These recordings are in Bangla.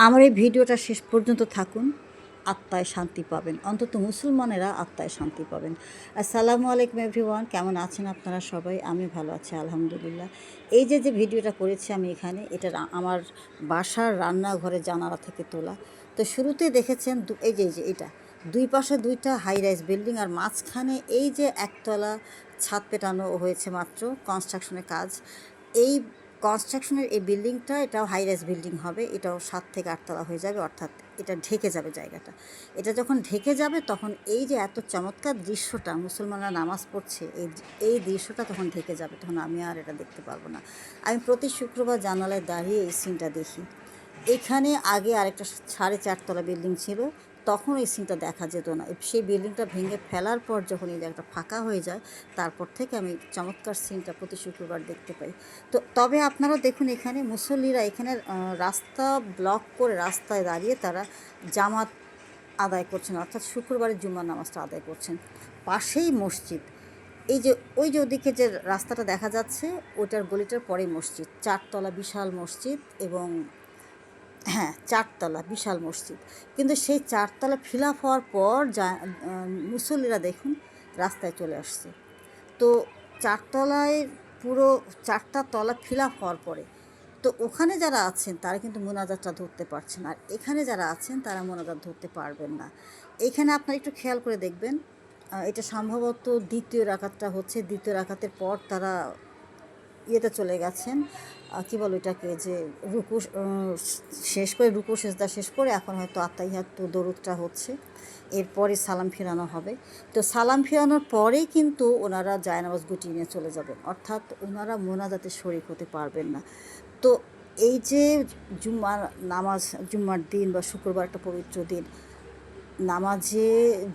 আমার এই ভিডিওটা শেষ পর্যন্ত থাকুন, আত্মায় শান্তি পাবেন, অন্তত মুসলমানেরা আত্মায় শান্তি পাবেন। আসসালামু আলাইকুম এভরিওয়ান, কেমন আছেন আপনারা সবাই? আমি ভালো আছি আলহামদুলিল্লাহ। এই যে ভিডিওটা করেছি আমি এখানে, এটা আমার বাসার রান্নাঘরে জানালা থেকে তোলা। তো শুরুতেই দেখেছেন এই যে এটা দুই পাশে দুইটা হাই রাইজ বিল্ডিং, আর মাঝখানে এই যে একতলা ছাদ পেটানো হয়েছে, মাত্র কনস্ট্রাকশনের কাজ। এই কনস্ট্রাকশনের এই বিল্ডিংটা, এটাও হাই রাইজ বিল্ডিং হবে, এটাও 7 থেকে 8 তলা হয়ে যাবে, অর্থাৎ এটা ঢেকে যাবে জায়গাটা। এটা যখন ঢেকে যাবে তখন এই যে এত চমৎকার দৃশ্যটা, মুসলমানরা নামাজ পড়ছে, এই দৃশ্যটা তখন ঢেকে যাবে, তখন আমি আর এটা দেখতে পারবো না। আমি প্রতি শুক্রবার জানালায় দাঁড়িয়ে এই সিনটা দেখি। এখানে আগে আরেকটা 4.5 তলা বিল্ডিং ছিল, তখন এই সিনটা দেখা যেত না। সেই বিল্ডিংটা ভেঙে ফেলার পর যখন এই জায়গাটা ফাঁকা হয়ে যায়, তারপর থেকে আমি চমৎকার সিনটা প্রতি শুক্রবার দেখতে পাই। তবে আপনারাও দেখুন, এখানে মুসল্লিরা এখানে রাস্তা ব্লক করে রাস্তায় দাঁড়িয়ে তারা জামাত আদায় করছেন, অর্থাৎ শুক্রবারের জুম্মার নামাজটা আদায় করছেন। পাশেই মসজিদ, এই যে ওই যে ওদিকে যে রাস্তাটা দেখা যাচ্ছে, ওইটার গলিটার পরেই মসজিদ, 4 তলা বিশাল মসজিদ। এবং হ্যাঁ, 4 তলা বিশাল মসজিদ। কিন্তু সেই 4 তলা ফিল আপ হওয়ার পর মুসল্লিরা দেখুন রাস্তায় চলে আসছে। তো 4 তলায় পুরো 4টা তলা ফিল আপ হওয়ার পরে তো ওখানে যারা আছেন তারা কিন্তু মোনাজাতটা ধরতে পারছেন, আর এখানে যারা আছেন তারা মোনাজাত ধরতে পারবেন না। এখানে আপনারা একটু খেয়াল করে দেখবেন, এটা সম্ভবত দ্বিতীয় রাকাতটা হচ্ছে। দ্বিতীয় রাকাতের পর তারা ইয়েতে চলে গেছেন, কী বলো এটাকে, যে রুকু শেষ করে, রুকু সেজদা শেষ করে এখন হয়তো আত্তাহিয়াত দরুদটা হচ্ছে, এরপরে সালাম ফিরানো হবে। তো সালাম ফিরানোর পরেই কিন্তু ওনারা জায়নামাজ গুটিয়ে নিয়ে চলে যাবেন, অর্থাৎ ওনারা মোনাজাতে শরীক হতে পারবেন না। তো এই যে জুম্মার নামাজ, জুম্মার দিন বা শুক্রবার একটা পবিত্র দিন, নামাজে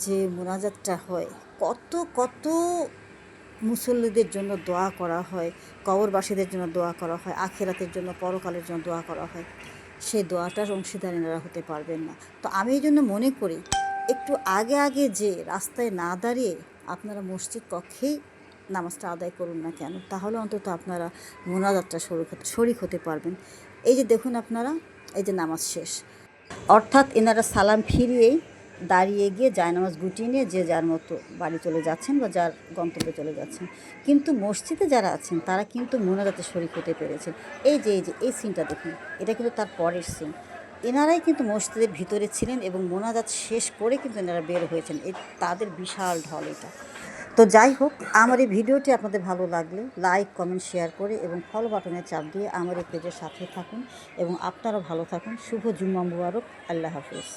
যে মোনাজাতটা হয়, কত কত মুসল্লিদের জন্য দোয়া করা হয়, কবরবাসীদের জন্য দোয়া করা হয়, আখিরাতের জন্য, পরকালের জন্য দোয়া করা হয়। সেই দোয়াটার অংশীদার এনারা হতে পারবেন না। তো আমি এই জন্য মনে করি, একটু আগে আগে যে রাস্তায় না দাঁড়িয়ে আপনারা মসজিদ কক্ষেই নামাজটা আদায় করুন না কেন, তাহলে অন্তত আপনারা মোনাজাতটা শরীক হতে পারবেন। এই যে দেখুন আপনারা, এই যে নামাজ শেষ, অর্থাৎ এনারা সালাম ফিরিয়েই দাঁড়িয়ে গিয়ে জায়নামাজ গুটিয়ে নিয়ে যে যার মতো বাড়ি চলে যাচ্ছেন বা যার গন্তব্যে চলে যাচ্ছেন। কিন্তু মসজিদে যারা আছেন তারা কিন্তু মোনাজাতে শরীক হতে পেরেছেন। এই সিনটা দেখুন, এটা কিন্তু তার পরের সিন। এনারাই কিন্তু মসজিদের ভিতরে ছিলেন এবং মোনাজাত শেষ করে কিন্তু এনারা বের হয়েছেন। তাদের বিশাল ঢল এটা। তো যাই হোক, আমার এই ভিডিওটি আপনাদের ভালো লাগলে লাইক, কমেন্ট, শেয়ার করে এবং ফলো বাটনে চাপ দিয়ে আমার এই পেজের সাথে থাকুন এবং আপনারাও ভালো থাকুন। শুভ জুম্মা মুবারক। আল্লাহ হাফিজ।